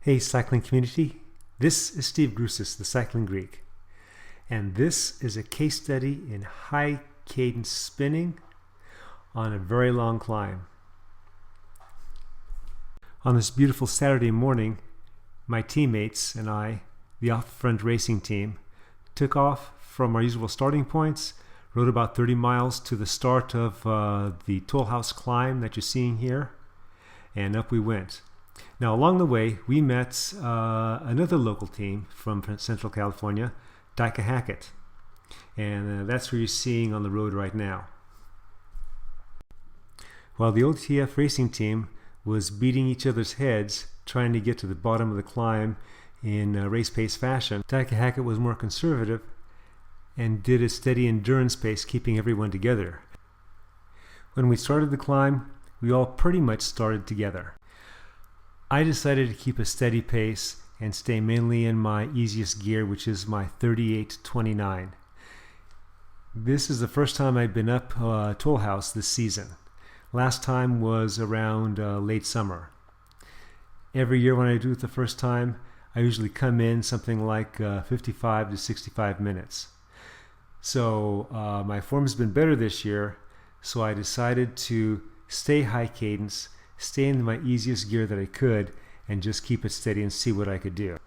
Hey cycling community, this is Steve Grusis, the Cycling Greek, and this is a case study in high cadence spinning on a very long climb. On this beautiful Saturday morning, my teammates and I, the off-front racing team, took off from our usual starting points, rode about 30 miles to the start of the Toll House climb that you're seeing here, and up we went. Now along the way we met another local team from Central California, Dyke Hackett, and that's who you're seeing on the road right now. While the OTF racing team was beating each other's heads trying to get to the bottom of the climb in race pace fashion, Dyke Hackett was more conservative and did a steady endurance pace, keeping everyone together. When we started the climb, we all pretty much started together. I decided to keep a steady pace and stay mainly in my easiest gear, which is my 38-29. This is the first time I've been up Toll House this season. Last time was around late summer. Every year when I do it the first time, I usually come in something like 55 to 65 minutes. So my form's been better this year, so I decided to stay high cadence, stay in my easiest gear that I could, and just keep it steady and see what I could do.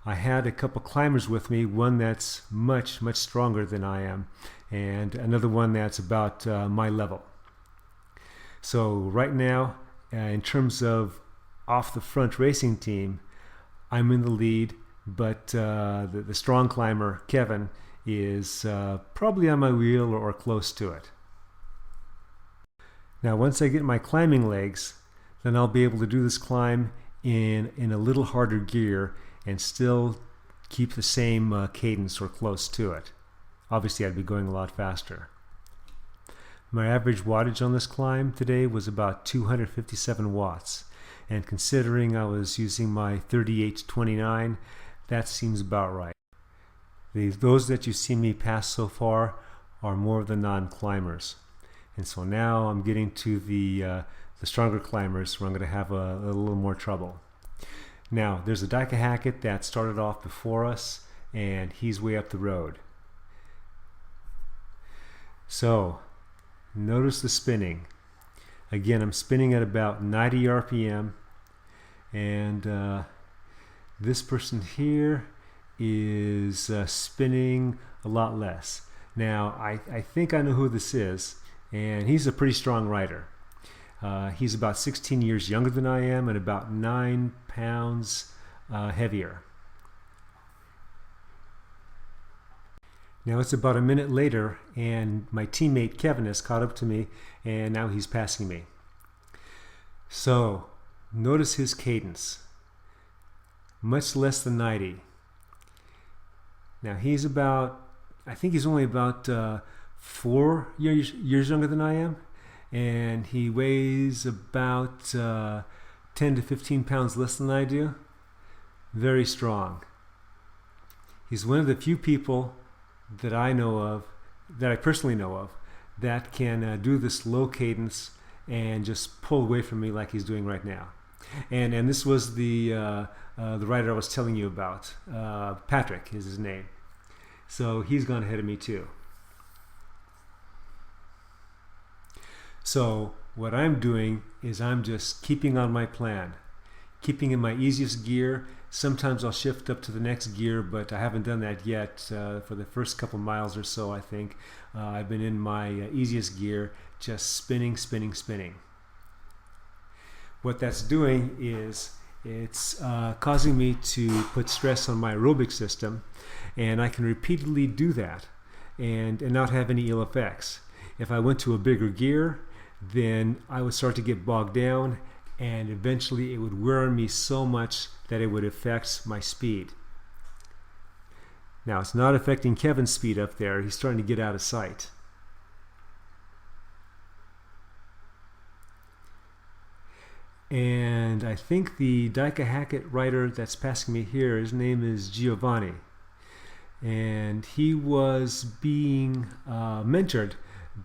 I had a couple climbers with me, one that's much stronger than I am, and another one that's about my level. So right now, in terms of off the front racing team, I'm in the lead, but the strong climber, Kevin, is probably on my wheel or close to it. Now once I get my climbing legs, then I'll be able to do this climb in a little harder gear and still keep the same cadence or close to it. Obviously I'd be going a lot faster. My average wattage on this climb today was about 257 watts, and considering I was using my 38-29, that seems about right. Those that you see me pass so far are more of the non-climbers. And so now I'm getting to the stronger climbers where I'm going to have a little more trouble. Now there's a Dyke Hackett that started off before us, and he's way up the road. So notice the spinning. Again, I'm spinning at about 90 RPM, and this person here is spinning a lot less. Now I think I know who this is, and he's a pretty strong rider. He's about 16 years younger than I am and about 9 pounds heavier. Now it's about a minute later, and my teammate Kevin has caught up to me, and now he's passing me. So notice his cadence, much less than 90. Now he's about, I think he's only about 4 years younger than I am, and he weighs about 10 to 15 pounds less than I do. Very strong. He's one of the few people that I know of, that I personally know of, that can do this low cadence and just pull away from me like he's doing right now. And this was the rider I was telling you about. Patrick is his name. So he's gone ahead of me too. So what I'm doing is I'm just keeping on my plan, keeping in my easiest gear. Sometimes I'll shift up to the next gear, but I haven't done that yet. For the first couple miles or so, I think I've been in my easiest gear, just spinning. What that's doing is it's causing me to put stress on my aerobic system, and I can repeatedly do that and not have any ill effects. If I went to a bigger gear, then I would start to get bogged down, and eventually it would wear on me so much that it would affect my speed. Now it's not affecting Kevin's speed up there. He's starting to get out of sight. And I think the Dyke Hackett rider that's passing me here, his name is Giovanni, and he was being mentored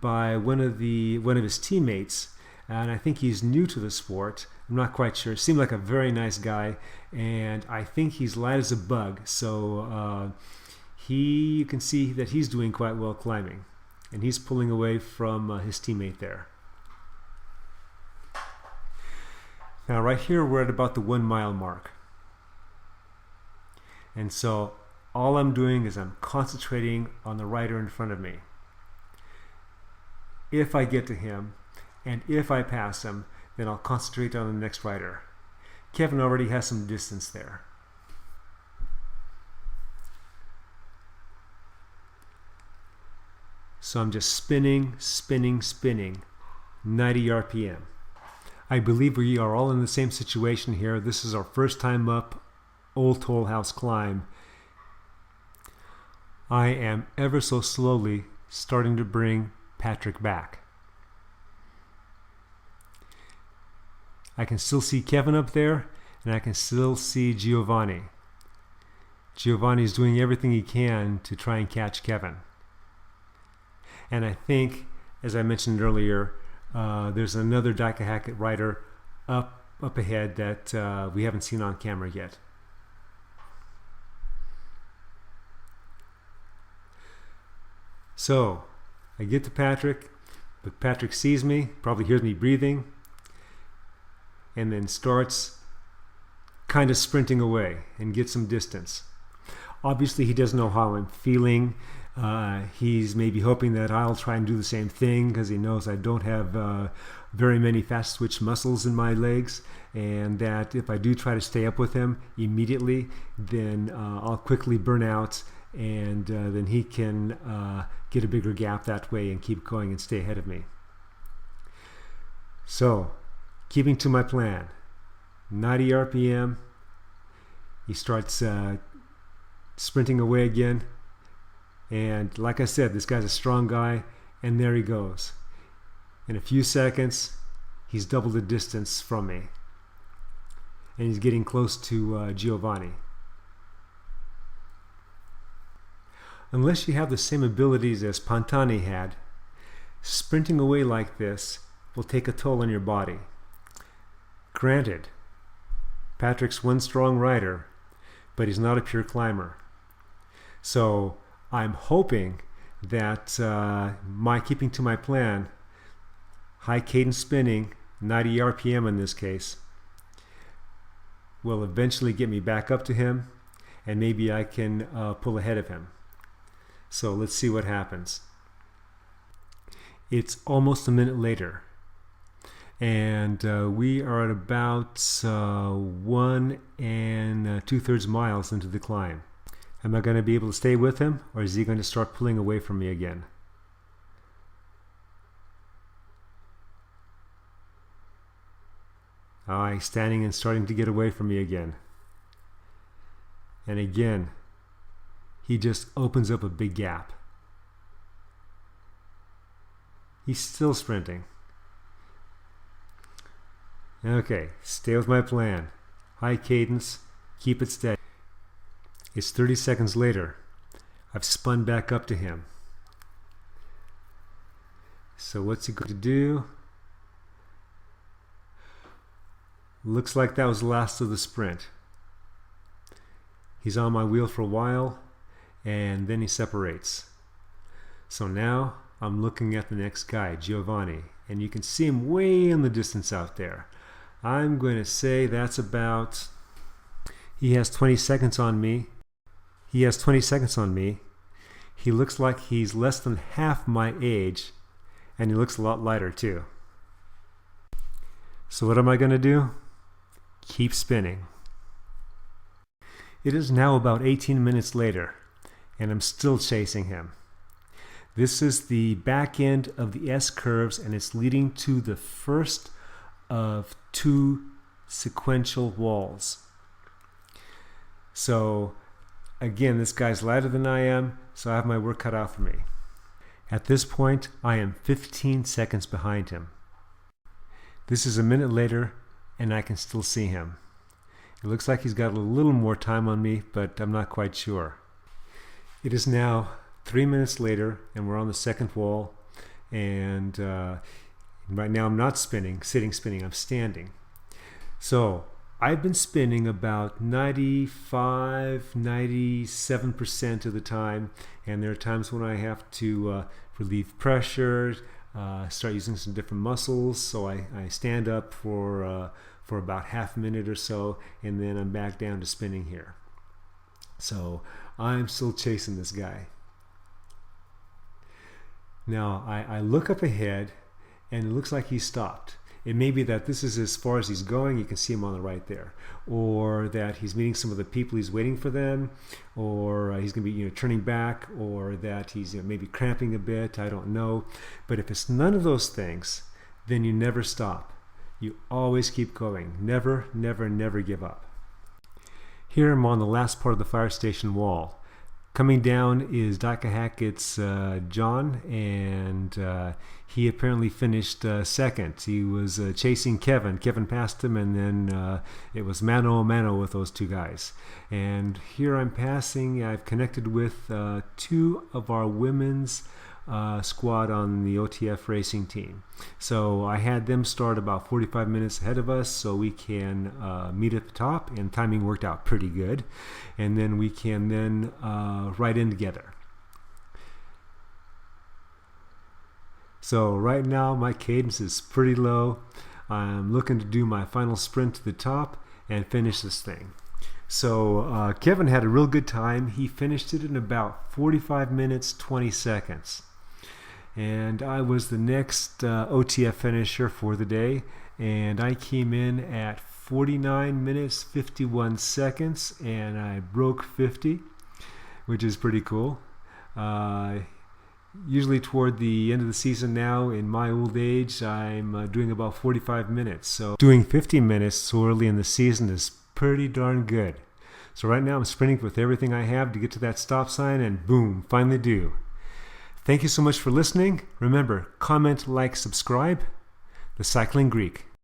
by one of his teammates and I think he's new to the sport. I'm not quite sure. Seemed like a very nice guy, and I think he's light as a bug. So you can see that he's doing quite well climbing, and he's pulling away from his teammate there. Now right here we're at about the 1 mile mark, and so all I'm doing is I'm concentrating on the rider in front of me. If I get to him and if I pass him, then I'll concentrate on the next rider. Kevin already has some distance there. So I'm just spinning, 90 RPM. I believe we are all in the same situation here. This is our first time up Old Toll House climb. I am ever so slowly starting to bring Patrick back. I can still see Kevin up there, and I can still see Giovanni. Giovanni is doing everything he can to try and catch Kevin. And I think, as I mentioned earlier, there's another Dyke Hackett rider up ahead that we haven't seen on camera yet. So I get to Patrick, but Patrick sees me, probably hears me breathing, and then starts kind of sprinting away and gets some distance. Obviously he doesn't know how I'm feeling. He's maybe hoping that I'll try and do the same thing because he knows I don't have very many fast twitch muscles in my legs, and that if I do try to stay up with him immediately, then I'll quickly burn out, and then he can get a bigger gap that way and keep going and stay ahead of me. So, keeping to my plan, 90 RPM, he starts sprinting away again. And like I said, this guy's a strong guy, and there he goes. In a few seconds, he's double the distance from me. And he's getting close to Giovanni. Unless you have the same abilities as Pantani had, sprinting away like this will take a toll on your body. Granted, Patrick's one strong rider, but he's not a pure climber. So I'm hoping that my keeping to my plan, high cadence spinning, 90 RPM in this case, will eventually get me back up to him, and maybe I can pull ahead of him. So let's see what happens. It's almost a minute later, and we are at about 1 2/3 miles into the climb. Am I going to be able to stay with him, or is he going to start pulling away from me again? He's standing and starting to get away from me again. And again, he just opens up a big gap. He's still sprinting. Okay, stay with my plan. High cadence, keep it steady. It's 30 seconds later. I've spun back up to him. So what's he going to do? Looks like that was the last of the sprint. He's on my wheel for a while, and then he separates. So now I'm looking at the next guy, Giovanni, and you can see him way in the distance out there. I'm going to say that's about... He has 20 seconds on me. He looks like he's less than half my age, and he looks a lot lighter too. So what am I going to do? Keep spinning. It is now about 18 minutes later, and I'm still chasing him. This is the back end of the S curves, and it's leading to the first of 2 sequential walls. So again, this guy's lighter than I am, so I have my work cut out for me. At this point, I am 15 seconds behind him. This is a minute later, and I can still see him. It looks like he's got a little more time on me, but I'm not quite sure. It is now 3 minutes later, and we're on the second wall, and Right now I'm not spinning, spinning, I'm standing. So I've been spinning about 97% of the time, and there are times when I have to relieve pressure, start using some different muscles. So I stand up for about half a minute or so, and then I'm back down to spinning here. So I'm still chasing this guy. Now I look up ahead, and it looks like he stopped. It may be that this is as far as he's going. You can see him on the right there, or that he's meeting some of the people, he's waiting for them, or he's going to be turning back, or that he's maybe cramping a bit. I don't know. But if it's none of those things, then you never stop. You always keep going. Never, never, never give up. Here I'm on the last part of the fire station wall. Coming down is Daka Hackett's John, and he apparently finished second. He was chasing Kevin. Kevin passed him, and then it was mano with those two guys. And here I'm passing. I've connected with two of our women's squad on the OTF racing team. So I had them start about 45 minutes ahead of us so we can meet at the top, and timing worked out pretty good. And then we can then ride in together. So right now my cadence is pretty low. I'm looking to do my final sprint to the top and finish this thing. So Kevin had a real good time. He finished it in about 45 minutes 20 seconds. And I was the next OTF finisher for the day, and I came in at 49 minutes 51 seconds, and I broke 50, which is pretty cool. Usually toward the end of the season now, in my old age, I'm doing about 45 minutes. So doing 50 minutes so early in the season is pretty darn good. So right now I'm sprinting with everything I have to get to that stop sign, and boom, finally do. Thank you so much for listening. Remember, comment, like, subscribe. The Cycling Greek.